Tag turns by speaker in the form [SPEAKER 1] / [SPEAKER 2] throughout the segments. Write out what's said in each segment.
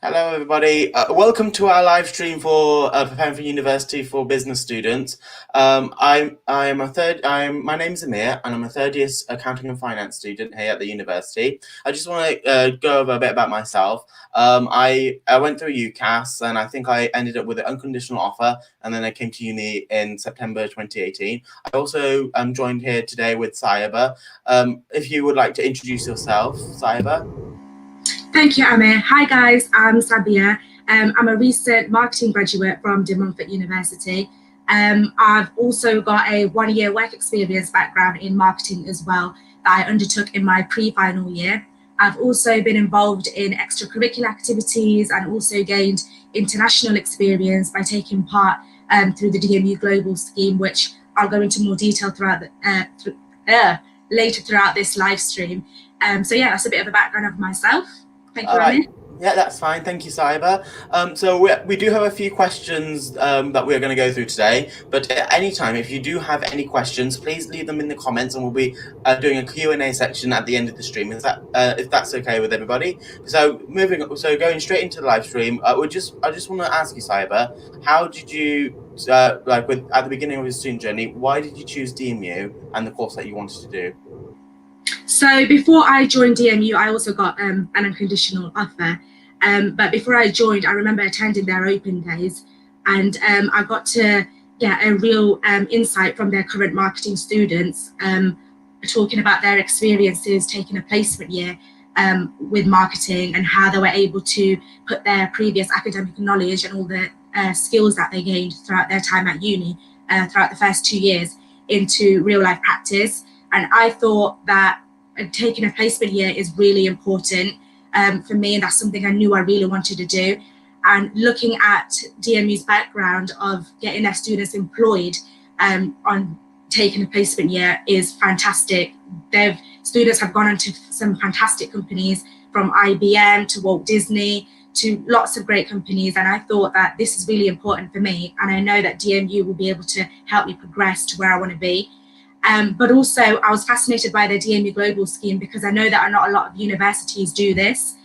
[SPEAKER 1] Hello, everybody. Welcome to our live stream for preparing for university for business students. My name's Amir, and I'm a third year accounting and finance student here at the university. I just want to go over a bit about myself. I went through UCAS, and I think I ended up with an unconditional offer, and then I came to uni in September 2018. I also joined here today with Sayaba. If you would like to introduce yourself, Sayaba.
[SPEAKER 2] Thank you, Amir. Hi, guys. I'm Sabia. I'm a recent marketing graduate from Montfort University. I've also got a one-year work experience background in marketing as well that I undertook in my pre-final year. I've also been involved in extracurricular activities and also gained international experience by taking part through the DMU Global Scheme, which I'll go into more detail later throughout this live stream. So yeah, that's a bit of a background of myself. Thank you, Amir.
[SPEAKER 1] Yeah, that's fine. Thank you, Cyber. So we do have a few questions that we're going to go through today. But at any time, if you do have any questions, please leave them in the comments, and we'll be doing a Q&A section at the end of the stream. Is that if that's okay with everybody? So going straight into the live stream, I just want to ask you, Cyber, how did you at the beginning of your student journey? Why did you choose DMU and the course that you wanted to do?
[SPEAKER 2] So before I joined DMU, I also got an unconditional offer. But before I joined, I remember attending their open days, and I got to get a real insight from their current marketing students, talking about their experiences taking a placement year with marketing and how they were able to put their previous academic knowledge and all the skills that they gained throughout their time at uni, throughout the first 2 years, into real life practice. And I thought that taking a placement year is really important for me, and that's something I knew I really wanted to do. And looking at DMU's background of getting their students employed on taking a placement year is fantastic. Students have gone into some fantastic companies, from IBM to Walt Disney to lots of great companies, and I thought that this is really important for me, and I know that DMU will be able to help me progress to where I want to be. But also, I was fascinated by the DMU Global Scheme because I know that not a lot of universities do this,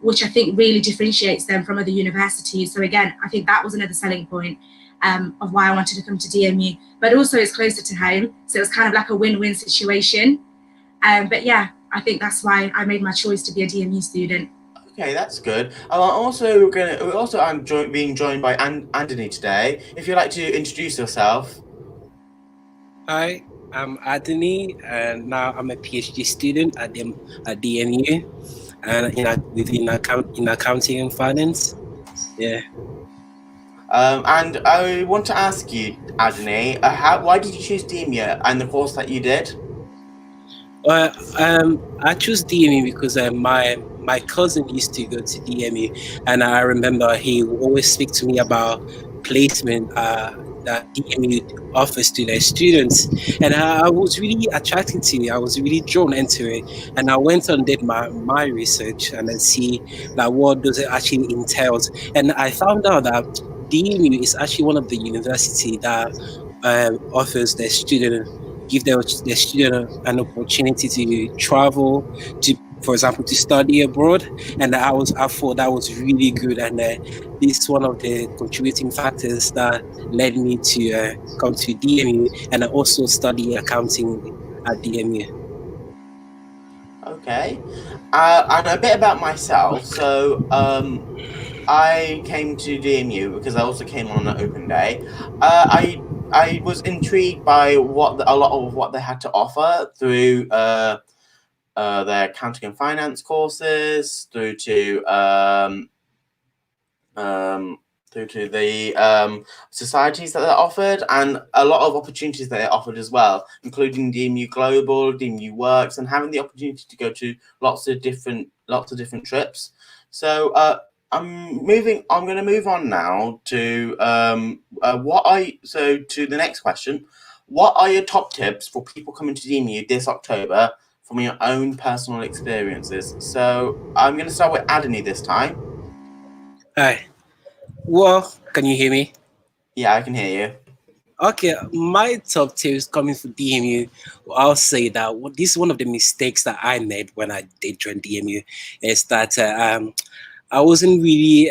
[SPEAKER 2] which I think really differentiates them from other universities. So again, I think that was another selling point of why I wanted to come to DMU. But also, it's closer to home, so it was kind of like a win-win situation. But yeah, I think that's why I made my choice to be a DMU student.
[SPEAKER 1] Okay, that's good. I'm being joined by Anthony today. If you'd like to introduce yourself.
[SPEAKER 3] Hi, I'm Adini, and now I'm a PhD student at DMU, and in accounting and finance. Yeah.
[SPEAKER 1] And I want to ask you, Adini, why did you choose DMU and the course that you did?
[SPEAKER 3] Well, I chose DMU because my cousin used to go to DMU, and I remember he would always speak to me about placement that DMU offers to their students, and I was really attracted to it. I was really drawn into it, and I went and did my research and then see that what does it actually entails. And I found out that DMU is actually one of the university that offers their student give their student an opportunity to travel, for example, to study abroad. And I thought that was really good, and this is one of the contributing factors that led me to come to DMU, and I also study accounting at DMU.
[SPEAKER 1] Okay, and a bit about myself. So I came to DMU because I also came on an open day. I was intrigued by a lot of what they had to offer through their accounting and finance courses, through to the societies that they offered, and a lot of opportunities that they offered as well, including DMU Global, DMU Works, and having the opportunity to go to lots of different trips. So I'm going to move on now to to the next question. What are your top tips for people coming to DMU this October from your own personal experiences? So I'm going to start with Adini this time.
[SPEAKER 3] Hi. Well, can you hear me?
[SPEAKER 1] Yeah, I can hear you.
[SPEAKER 3] Okay, my top tips coming from DMU, I'll say that this is one of the mistakes that I made when I did join DMU, is that I wasn't really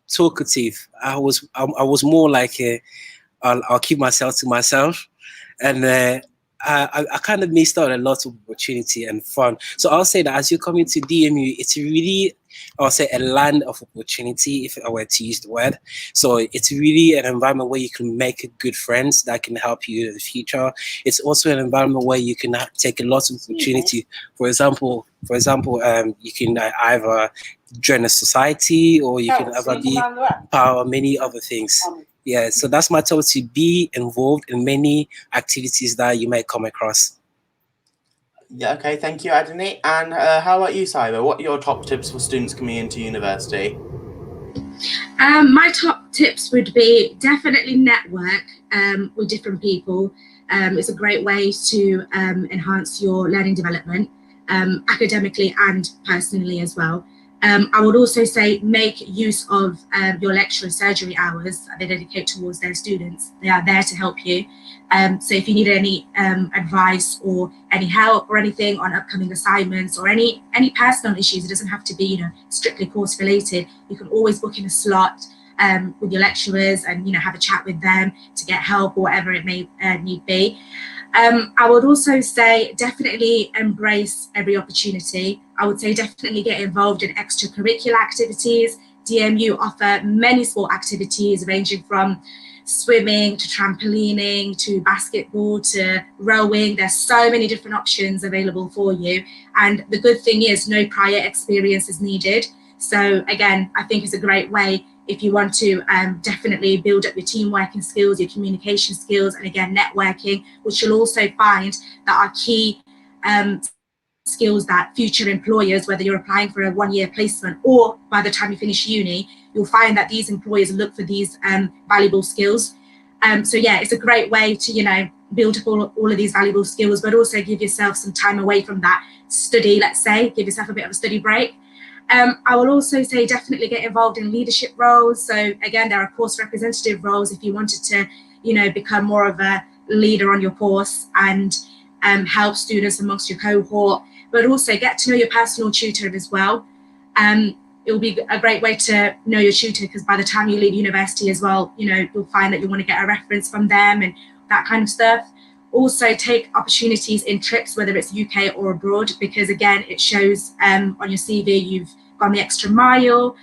[SPEAKER 3] talkative. I was more like I'll keep myself to myself, and I kind of missed out a lot of opportunity and fun. So I'll say that as you're coming to DMU, it's really, I'll say, a land of opportunity, if I were to use the word. So it's really an environment where you can make good friends that can help you in the future. It's also an environment where you can take a lot of opportunity. For example, you can either join a society, or you can either be part of many other things. Yeah, so that's my top, to be involved in many activities that you might come across.
[SPEAKER 1] Yeah, okay, thank you, Adini. And how about you, Cyber? What are your top tips for students coming into university?
[SPEAKER 2] My top tips would be definitely network with different people. It's a great way to enhance your learning development, academically and personally as well. I would also say make use of your lecturer surgery hours that they dedicate towards their students. They are there to help you. So if you need any advice or any help or anything on upcoming assignments or any personal issues, it doesn't have to be strictly course related. You can always book in a slot with your lecturers and have a chat with them to get help or whatever it may need be. I would also say definitely embrace every opportunity. I would say definitely get involved in extracurricular activities. DMU offer many sport activities ranging from swimming to trampolining to basketball to rowing. There's so many different options available for you. And the good thing is no prior experience is needed. So again, I think it's a great way if you want to definitely build up your team working skills, your communication skills, and again, networking, which you'll also find that are key skills that future employers, whether you're applying for a one-year placement or by the time you finish uni, you'll find that these employers look for these valuable skills. So yeah, it's a great way to, build up all of these valuable skills, but also give yourself some time away from that study, let's say, give yourself a bit of a study break. I will also say definitely get involved in leadership roles. So again, there are course representative roles if you wanted to, become more of a leader on your course and help students amongst your cohort, but also get to know your personal tutor as well. It will be a great way to know your tutor, because by the time you leave university as well, you'll find that you want to get a reference from them and that kind of stuff. Also take opportunities in trips, whether it's UK or abroad, because again, it shows on your CV you've gone the extra mile,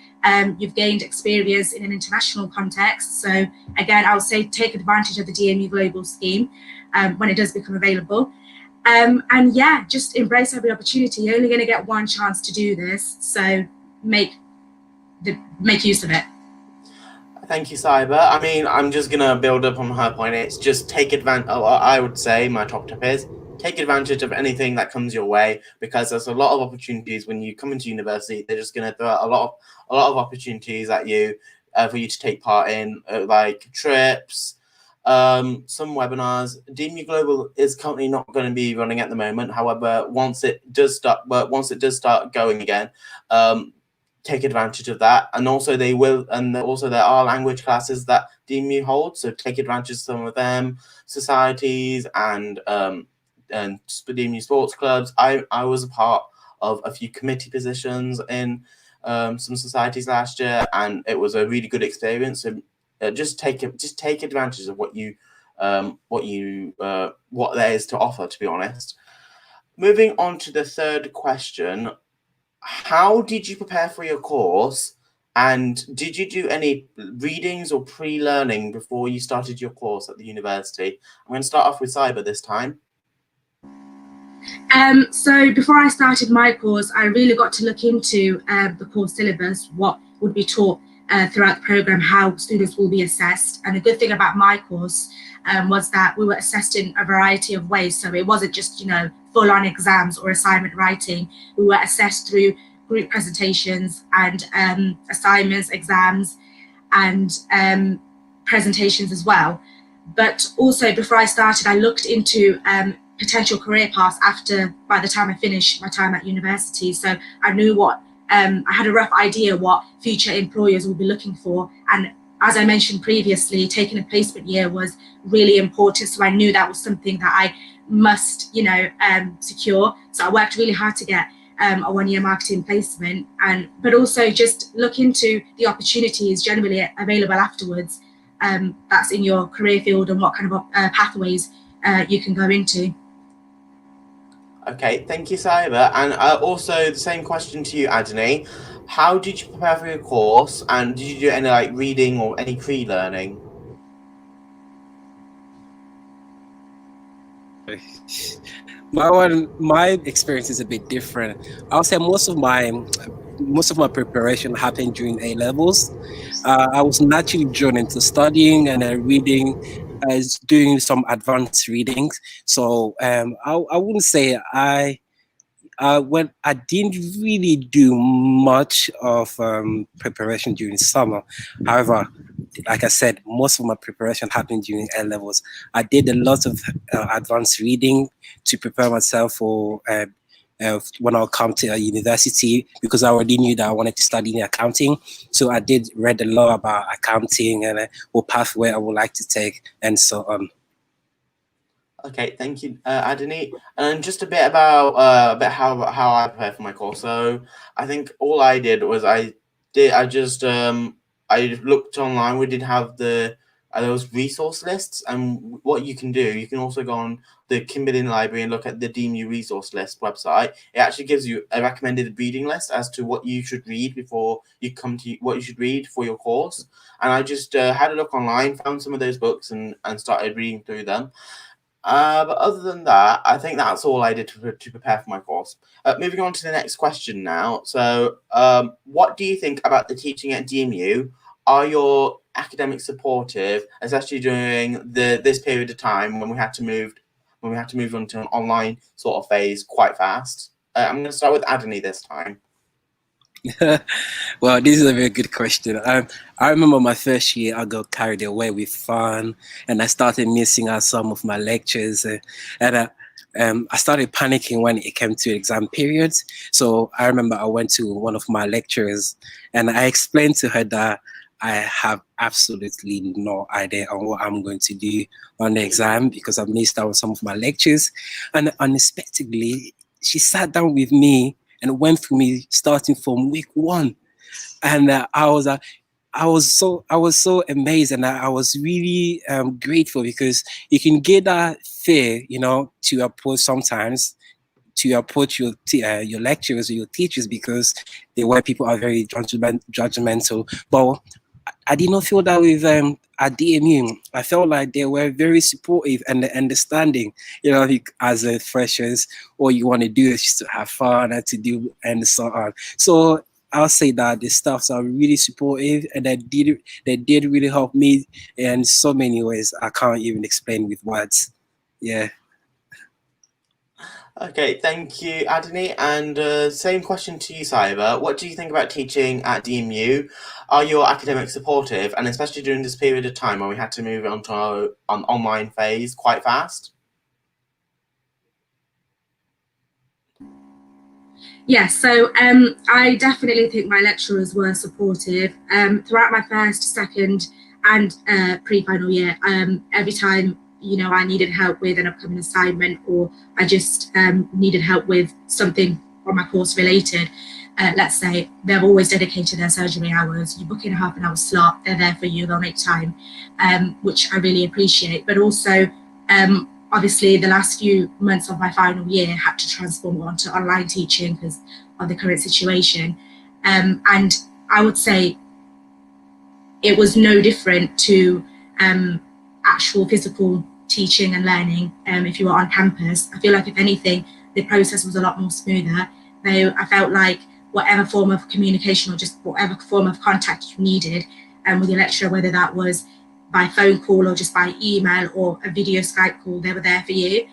[SPEAKER 2] you've gained experience in an international context. So again, I would say take advantage of the DMU Global Scheme when it does become available. And yeah, just embrace every opportunity. You're only going to get one chance to do this, so make use of it.
[SPEAKER 1] Thank you, Cyber. I mean, I'm just going to build up on her point. It's just take advantage. I would say my top tip is take advantage of anything that comes your way, because there's a lot of opportunities when you come into university. They're just going to throw out a lot of opportunities at you for you to take part in, like trips, some webinars. DMU Global is currently not going to be running at the moment. However, once it does start going again, take advantage of that. And also there are language classes that DMU holds, so take advantage of some of them, societies and DMU sports clubs. I was a part of a few committee positions in some societies last year, and it was a really good experience. So just take advantage of what there is to offer, to be honest. Moving on to the third question. How did you prepare for your course, and did you do any readings or pre-learning before you started your course at the university? I'm going to start off with Cyber this time.
[SPEAKER 2] So before I started my course, I really got to look into the course syllabus, what would be taught throughout the program, how students will be assessed. And the good thing about my course was that we were assessed in a variety of ways. So it wasn't just, full-on exams or assignment writing. We were assessed through group presentations and assignments, exams, and presentations as well. But also before I started, I looked into potential career paths by the time I finished my time at university. So I knew I had a rough idea what future employers will be looking for. And as I mentioned previously, taking a placement year was really important. So I knew that was something that I must, secure. So I worked really hard to get a one-year marketing placement, but also just look into the opportunities generally available afterwards that's in your career field and what kind of pathways you can go into.
[SPEAKER 1] Okay, thank you, Saiba. And also the same question to you, Adani. How did you prepare for your course, and did you do any like reading or any pre-learning?
[SPEAKER 3] My experience is a bit different. I'll say most of my preparation happened during A levels. I was naturally drawn into studying and reading, as doing some advanced readings. So I wouldn't say when I didn't really do much of preparation during summer. However, like I said, most of my preparation happened during A levels. I did a lot of advanced reading to prepare myself for when I'll come to a university, because I already knew that I wanted to study in accounting. So I did read a lot about accounting and what pathway I would like to take and so on.
[SPEAKER 1] Okay, thank you, Adani. And just a bit about how I prepared for my course. So I think all I did was I looked online. We did have those resource lists, and what you can do, you can also go on the Kimberlin Library and look at the DMU resource list website. It actually gives you a recommended reading list as to what you should read before you come to what you should read for your course. And I just had a look online, found some of those books, and started reading through them. But other than that, I think that's all I did to prepare for my course. Moving on to the next question now. So, what do you think about the teaching at DMU? Are your academics supportive, especially during this period of time when we had to move on to an online sort of phase quite fast? I'm going to start with Adani this time.
[SPEAKER 3] Well, this is a very good question. I remember my first year, I got carried away with fun, and I started missing out some of my lectures, and I started panicking when it came to exam periods. So I remember I went to one of my lecturers, and I explained to her that I have absolutely no idea on what I'm going to do on the exam because I missed out on some of my lectures, and unexpectedly, she sat down with me and went through me starting from week 1, and I was so amazed, and I was really grateful, because you can get that fear, to approach sometimes, to approach your lecturers or your teachers, because the way people are very judgmental. But I did not feel that with at DMU. I felt like they were very supportive and understanding. As a freshers, all you want to do is just to have fun and to do and so on. So I'll say that the staffs are really supportive, and they did really help me in so many ways I can't even explain with words. Yeah.
[SPEAKER 1] Okay, thank you, Adani. And same question to you, Saiba. What do you think about teaching at DMU? Are your academics supportive, and especially during this period of time when we had to move on to an online phase quite fast?
[SPEAKER 2] Yes, so I definitely think my lecturers were supportive throughout my first, second, and pre-final year. Every time I needed help with an upcoming assignment, or I just needed help with something on my course related, let's say, they've always dedicated their surgery hours. You book in a half an hour slot, they're there for you, they'll make time, which I really appreciate. But also, obviously, the last few months of my final year had to transform onto online teaching because of the current situation. And I would say it was no different to actual physical teaching and learning if you were on campus. I feel like, if anything, the process was a lot more smoother. I felt like whatever form of communication or just whatever form of contact you needed with your lecturer, whether that was by phone call or just by email or a video Skype call, they were there for you.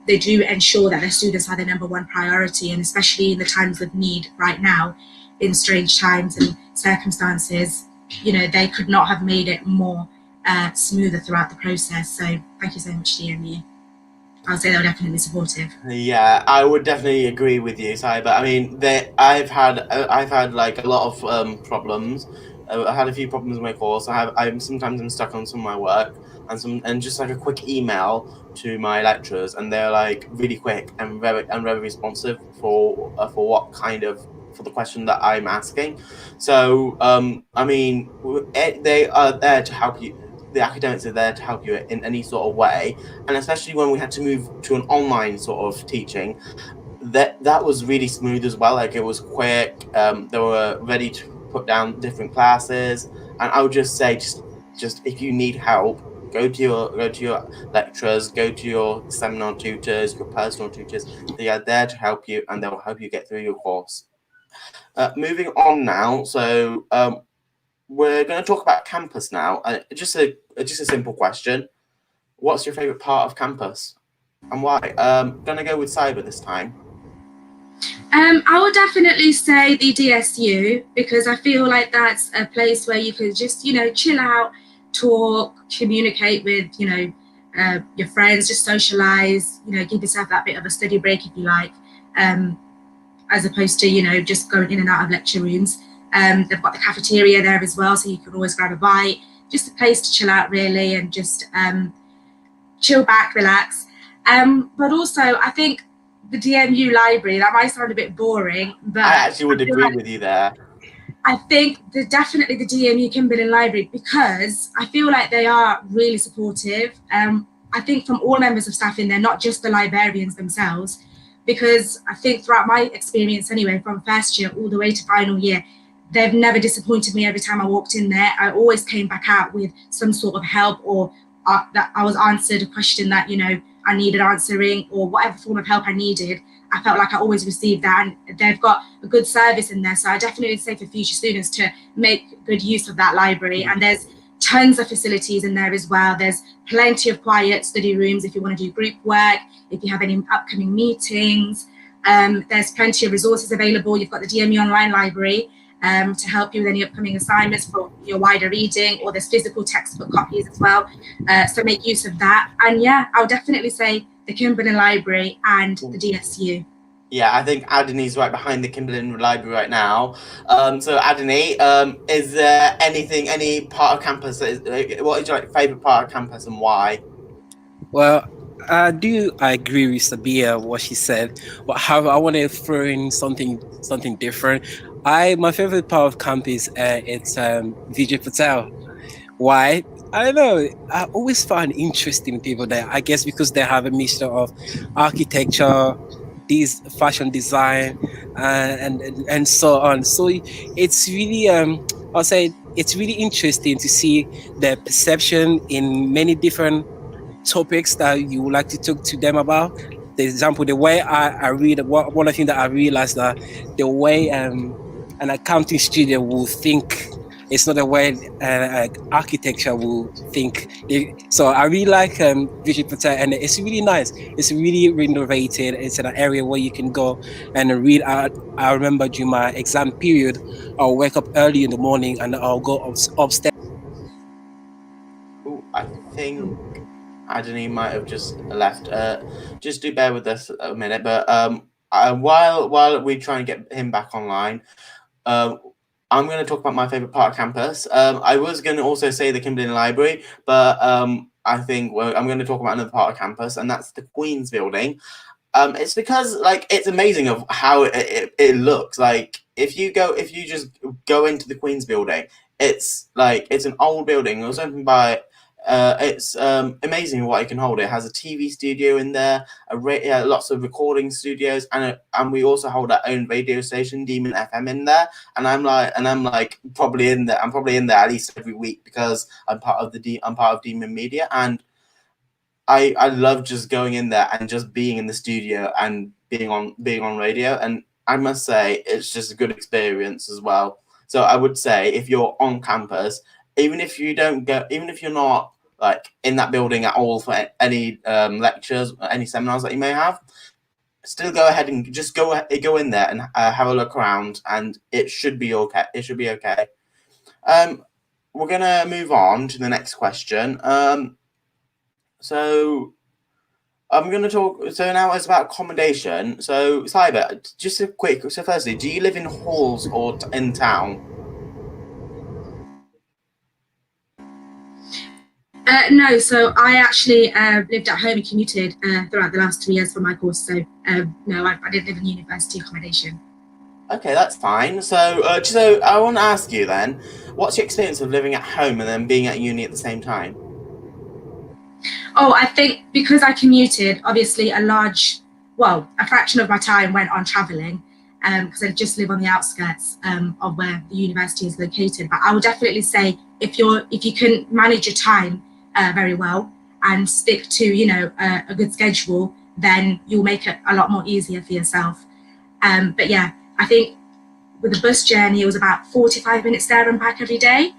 [SPEAKER 2] They do ensure that their students are their number one priority, and especially in the times of need right now, in strange times and circumstances, they could not have made it more smoother throughout the process. So thank you so much, DMU. I would say they were definitely supportive.
[SPEAKER 1] Yeah, I would definitely agree with you, Sai. But I mean, I've had like a lot of problems. I had a few problems with my course. I'm sometimes stuck on some of my work. and just like a quick email to my lecturers, and they're like really quick and very responsive for the question that I'm asking. So I mean, they are there to help you. The academics are there to help you in any sort of way, and especially when we had to move to an online sort of teaching, that was really smooth as well. Like, it was quick. They were ready to put down different classes, and I would just say, just if you need help, go to your lecturers, go to your seminar tutors, your personal tutors. They are there to help you, and they will help you get through your course. Moving on now, so we're going to talk about campus now. Just a simple question: what's your favorite part of campus, and why? Gonna go with cyber this time.
[SPEAKER 2] I would definitely say the DSU, because I feel like that's a place where you could just, chill out, talk, communicate with, your friends, just socialize, give yourself that bit of a study break if you like, as opposed to, just going in and out of lecture rooms. They've got the cafeteria there as well, so you can always grab a bite. Just a place to chill out, really, and just chill back, relax. But also, I think the DMU library, that might sound a bit boring, but
[SPEAKER 1] I actually would agree with you there.
[SPEAKER 2] I think definitely the DMU Kimberlin Library, because I feel like they are really supportive. I think from all members of staff in there, not just the librarians themselves, because I think throughout my experience anyway, from first year all the way to final year, they've never disappointed me. Every time I walked in there, I always came back out with some sort of help, or that I was answered a question that, I needed answering, or whatever form of help I needed. I felt like I always received that, and they've got a good service in there. So I definitely say for future students to make good use of that library. And there's tons of facilities in there as well. There's plenty of quiet study rooms if you want to do group work, if you have any upcoming meetings. There's plenty of resources available. You've got the DMU Online Library to help you with any upcoming assignments for your wider reading, or there's physical textbook copies as well. So make use of that. And yeah, I'll definitely say the Kimberlin Library and the DSU.
[SPEAKER 1] Yeah, I think Adeni's right behind the Kimberlin Library right now. So Adeni, is there any part of campus what is your favourite part of campus, and why?
[SPEAKER 3] Well, I agree with Sabia what she said, but however, I want to throw in something different. My favorite part of campus, it's Vijay Patel. Why? I don't know. I always find interesting people there. I guess because they have a mixture of architecture, these fashion design, and so on. So it's really I'll say it's really interesting to see their perception in many different topics that you would like to talk to them about. For example, the way I read, one of the things that I realized that the way an accounting student will think, it's not the way architecture will think. So I really like Vijay Patel, and it's really nice. It's really renovated. It's an area where you can go and read. I remember during my exam period, I'll wake up early in the morning and I'll go upstairs.
[SPEAKER 1] Ooh, I think Adeni might have just left. Just do bear with us a minute, but while we try and get him back online, I'm going to talk about my favorite part of campus. I was going to also say the Kimberlin Library, but I think I'm going to talk about another part of campus, and that's the Queen's Building. It's because it's amazing of how it looks. Like if you just go into the Queen's Building, it's an old building. It was opened by. It's amazing what it can hold. It has a TV studio in there, lots of recording studios, and we also hold our own radio station, Demon FM, in there. And I'm probably in there. I'm probably in there at least every week because I'm part of Demon Media, and I love just going in there and just being in the studio and being on radio. And I must say it's just a good experience as well. So I would say if you're on campus, even if you're not in that building at all for any lectures, any seminars that you may have, still go ahead and just go in there and have a look around, and it should be okay. It should be okay. We're gonna move on to the next question. So I'm going to talk. So now it's about accommodation. So Cyber, just a quick. So firstly, do you live in halls or in town?
[SPEAKER 2] No, so I actually lived at home and commuted throughout the last 3 years for my course. So no, I didn't live in university accommodation.
[SPEAKER 1] Okay, that's fine. So I want to ask you then, what's your experience of living at home and then being at uni at the same time?
[SPEAKER 2] Oh, I think because I commuted, obviously a fraction of my time went on traveling, because I just live on the outskirts of where the university is located. But I would definitely say if you can manage your time very well and stick to a good schedule, then you'll make it a lot more easier for yourself. But yeah, I think with the bus journey, it was about 45 minutes there and back every day.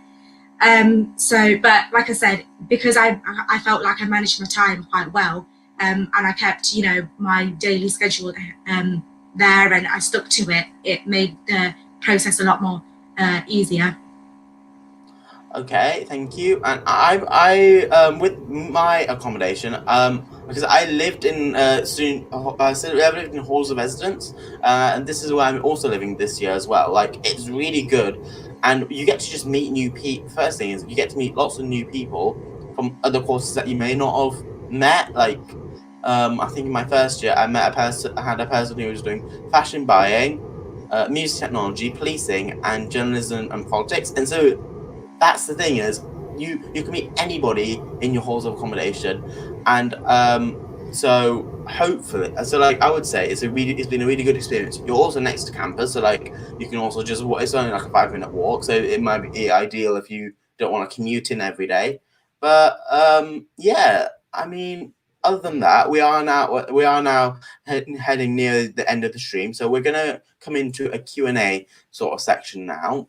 [SPEAKER 2] But like I said, because I felt like I managed my time quite well, and I kept, my daily schedule there, and I stuck to it. It made the process a lot more easier.
[SPEAKER 1] Okay, thank you. And I with my accommodation, because I lived in I lived in halls of residence, and this is where I'm also living this year as well. Like, it's really good, and you get to just meet new people. First thing is you get to meet lots of new people from other courses that you may not have met. Like, I think in my first year, I had a person who was doing fashion buying, music technology, policing, and journalism and politics, and so. That's the thing is you can meet anybody in your halls of accommodation, and so hopefully, so like I would say it's been a really good experience. You're also next to campus, so like you can also just it's only like a 5-minute walk, so it might be ideal if you don't want to commute in every day. But yeah, I mean, other than that, we are now heading near the end of the stream, so we're gonna come into a Q&A sort of section now.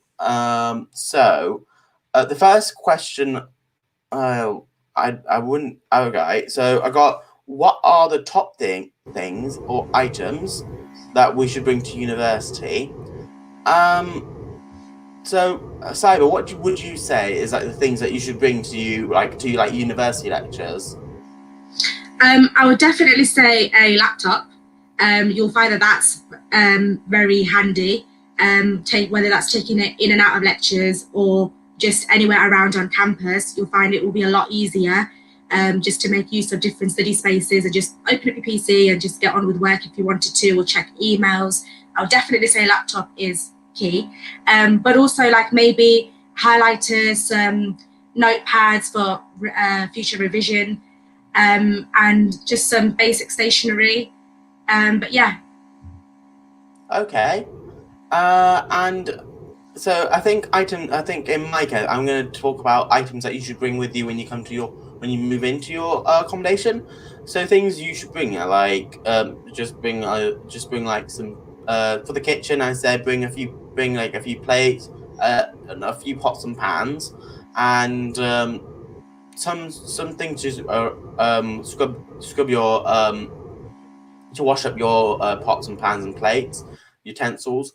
[SPEAKER 1] The first question, I wouldn't. Okay, so I got, what are the top things or items that we should bring to university? So Cyber, what would you say is like the things that you should bring to university lectures?
[SPEAKER 2] I would definitely say a laptop. You'll find that that's very handy. Whether that's taking it in and out of lectures or just anywhere around on campus, you'll find it will be a lot easier just to make use of different study spaces and just open up your PC and just get on with work if you wanted to, or check emails. I would definitely say laptop is key. But also like maybe highlighters, notepads for future revision, and just some basic stationery. But yeah.
[SPEAKER 1] Okay. And so I think in my case, I'm going to talk about items that you should bring with you when you move into your accommodation. So things you should bring are like just bring like some for the kitchen. I said bring a few plates, and a few pots and pans, and something to scrub your to wash up your pots and pans and plates, utensils.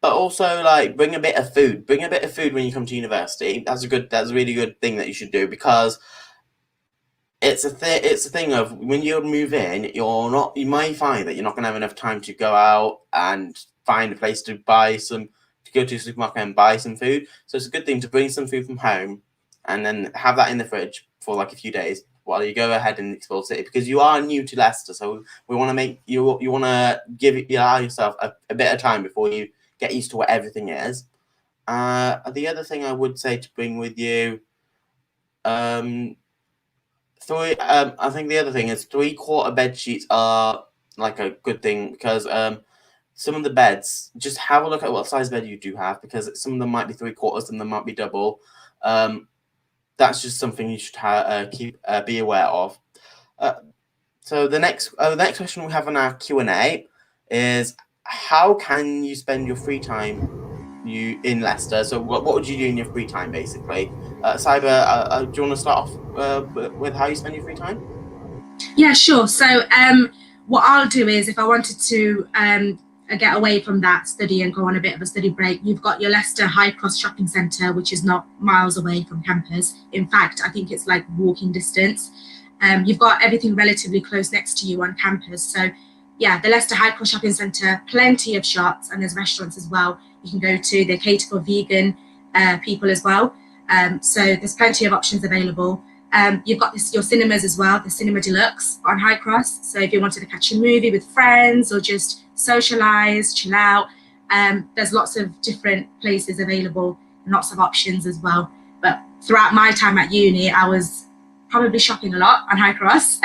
[SPEAKER 1] But also, like, bring a bit of food. Bring a bit of food when you come to university. That's a really good thing that you should do, because it's a thing of when you move in, you might find that you're not going to have enough time to go out and find a place to go to a supermarket and buy some food. So it's a good thing to bring some food from home and then have that in the fridge for like a few days while you go ahead and explore the city, because you are new to Leicester. So we want to make you want to allow yourself a bit of time before you get used to what everything is. The other thing I would say to bring with you, I think the other thing is 3/4 bed sheets are like a good thing, because some of the beds, just have a look at what size bed you do have, because some of them might be 3/4 and they might be double. That's just something you should be aware of. So the next question we have on our Q&A is, how can you spend your free time in Leicester? So what would you do in your free time, basically? Cyber, do you want to start off with how you spend your free time?
[SPEAKER 2] Yeah, sure. So what I'll do is, if I wanted to get away from that study and go on a bit of a study break, you've got your Leicester High Cross Shopping Centre, which is not miles away from campus. In fact, I think it's like walking distance. You've got everything relatively close next to you on campus. So yeah, the Leicester High Cross Shopping Centre, plenty of shops, and there's restaurants as well you can go to. They cater for vegan people as well. So there's plenty of options available. You've got your cinemas as well, the Cinema Deluxe on High Cross. So if you wanted to catch a movie with friends or just socialise, chill out, there's lots of different places available and lots of options as well. But throughout my time at uni, I was probably shopping a lot on High Cross.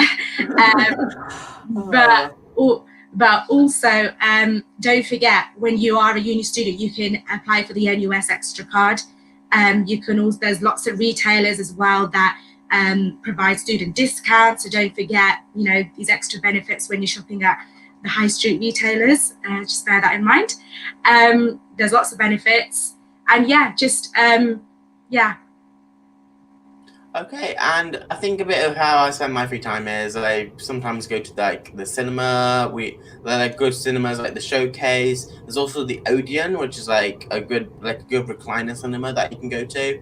[SPEAKER 2] But also, don't forget, when you are a uni student, you can apply for the NUS Extra card. You can also, there's lots of retailers as well that provide student discounts. So don't forget, these extra benefits when you're shopping at the high street retailers. Just bear that in mind. There's lots of benefits, and
[SPEAKER 1] Okay, and I think a bit of how I spend my free time is I sometimes go to the cinema. They're good cinemas like the Showcase. There's also the Odeon, which is a good recliner cinema that you can go to.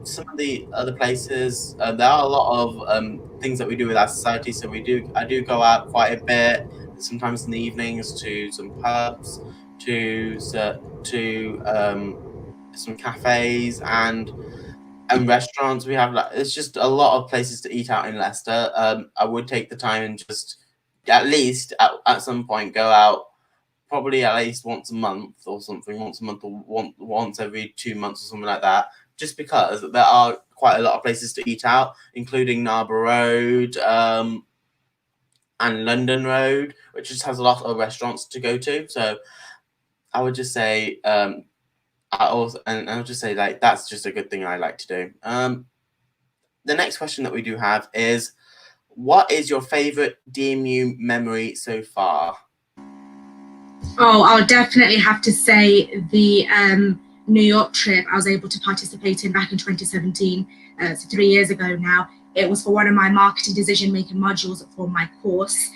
[SPEAKER 1] Some of the other places, there are a lot of things that we do with our society. So I do go out quite a bit, sometimes in the evenings, to some pubs, to some cafes and restaurants. We have it's just a lot of places to eat out in Leicester. I would take the time and just at least at some point go out, probably at least once a month or something, once a month or once every 2 months or something like that, just because there are quite a lot of places to eat out, including Narborough Road and London Road, which just has a lot of restaurants to go to. So I would just say I'll just say that's just a good thing I like to do. The next question that we do have is, what is your favorite DMU memory so far?
[SPEAKER 2] Oh, I'll definitely have to say the New York trip I was able to participate in back in 2017, so 3 years ago now. It was for one of my marketing decision-making modules for my course.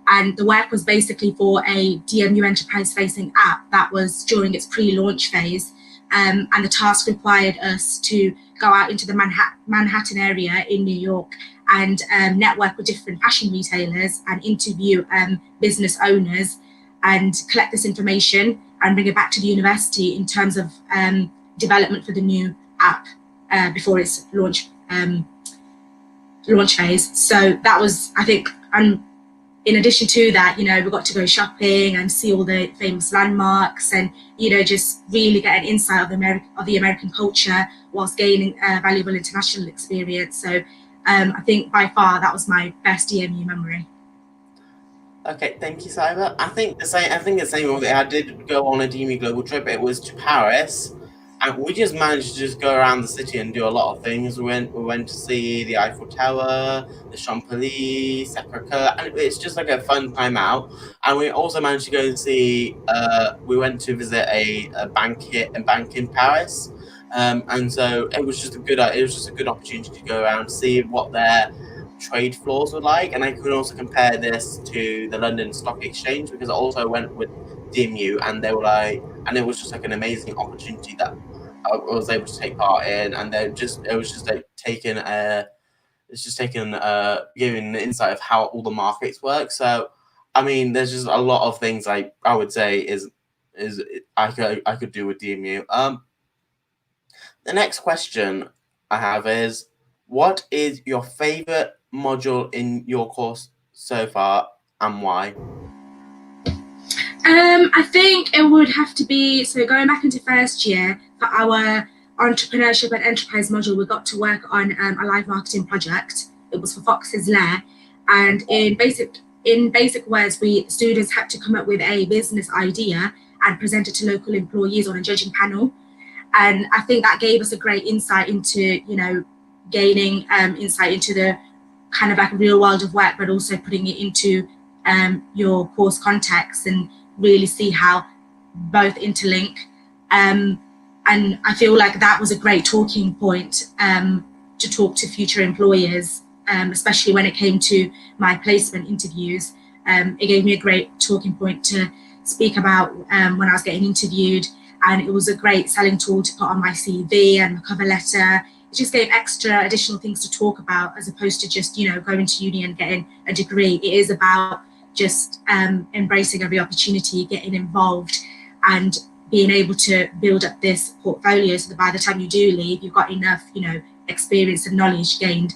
[SPEAKER 2] And the work was basically for a DMU enterprise-facing app that was during its pre-launch phase. And the task required us to go out into the Manhattan area in New York and network with different fashion retailers and interview business owners and collect this information and bring it back to the university in terms of development for the new app before its launch phase. So that was, I think, in addition to that, we got to go shopping and see all the famous landmarks and, just really get an insight of the American culture whilst gaining valuable international experience. So I think by far that was my best DMU memory.
[SPEAKER 1] Okay, thank you, Cyber. I think the same with it. I did go on a DMU global trip. It was to Paris, and we just managed to just go around the city and do a lot of things. We went to see the Eiffel Tower, the Champs-Élysées, Sacré-Cœur, and it's just a fun time out. And we also managed to go and see. We went to visit a bank in Paris, and so it was just a good opportunity to go around, see what their trade floors were like. And I could also compare this to the London Stock Exchange, because I also went with DMU, and they were and it was just an amazing opportunity that I was able to take part in. And it was just giving the insight of how all the markets work. So I mean, there's just a lot of things I would say is I could do with DMU. The next question I have is, what is your favorite module in your course so far, and why?
[SPEAKER 2] I think it would have to be, so going back into first year, for our entrepreneurship and enterprise module, we got to work on a live marketing project. It was for Fox's Lair, and in basic words, students had to come up with a business idea and present it to local employees on a judging panel. And I think that gave us a great insight into, gaining insight into the kind of real world of work, but also putting it into your course context and really see how both interlink. And I feel like that was a great talking point to talk to future employers, especially when it came to my placement interviews. It gave me a great talking point to speak about when I was getting interviewed, and it was a great selling tool to put on my CV and my cover letter. It just gave extra additional things to talk about, as opposed to just, going to uni and getting a degree. It is about just embracing every opportunity, getting involved, and being able to build up this portfolio so that by the time you do leave, you've got enough, experience and knowledge gained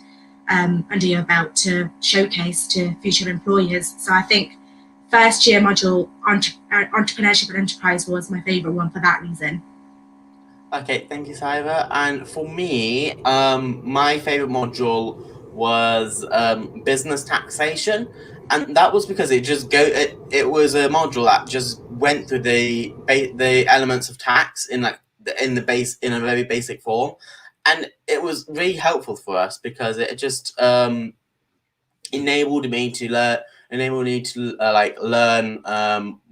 [SPEAKER 2] under your belt to showcase to future employers. So I think first year module entrepreneurship and enterprise was my favourite one for that reason.
[SPEAKER 1] Okay, thank you, Saiba. And for me, my favorite module was business taxation, and that was because it was a module that just went through the elements of tax in a very basic form, and it was really helpful for us because it just enabled me to learn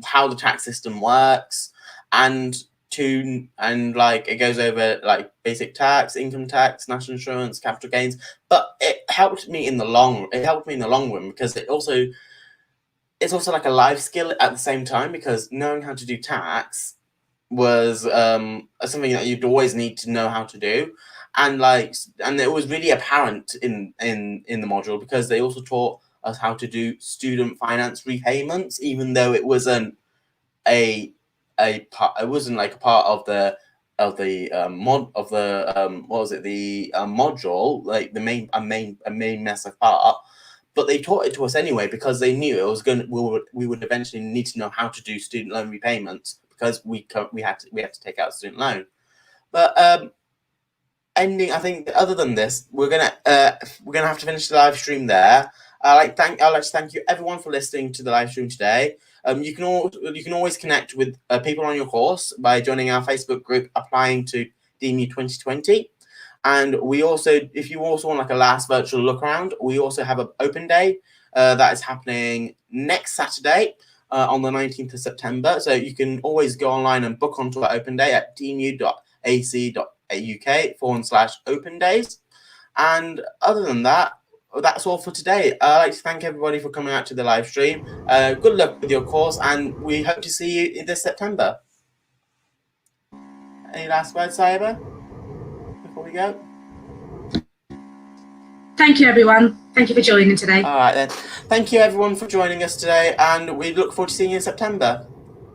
[SPEAKER 1] how the tax system works, and it goes over like basic tax, income tax, national insurance, capital gains. But it helped me in the long run because it's also like a life skill at the same time, because knowing how to do tax was something that you'd always need to know how to do. And it was really apparent in the module because they also taught us how to do student finance repayments, even though it wasn't a part of the module, like a main massive part. But they taught it to us anyway because they knew it was we would eventually need to know how to do student loan repayments because we had to take out a student loan. But I think other than this, we're gonna have to finish the live stream there. I'd like to thank you everyone for listening to the live stream today. You can always connect with people on your course by joining our Facebook group, applying to DMU 2020. And we also, if you also want like a last virtual look around, we also have an open day that is happening next Saturday on the 19th of September. So you can always go online and book onto our open day at dmu.ac.uk/open days. And other than that, that's all for today. I'd like to thank everybody for coming out to the live stream. Good luck with your course, and we hope to see you this September. Any last words, Saiba, before we go?
[SPEAKER 2] Thank you, everyone. Thank you for joining today.
[SPEAKER 1] All right, then. Thank you, everyone, for joining us today, and we look forward to seeing you in September.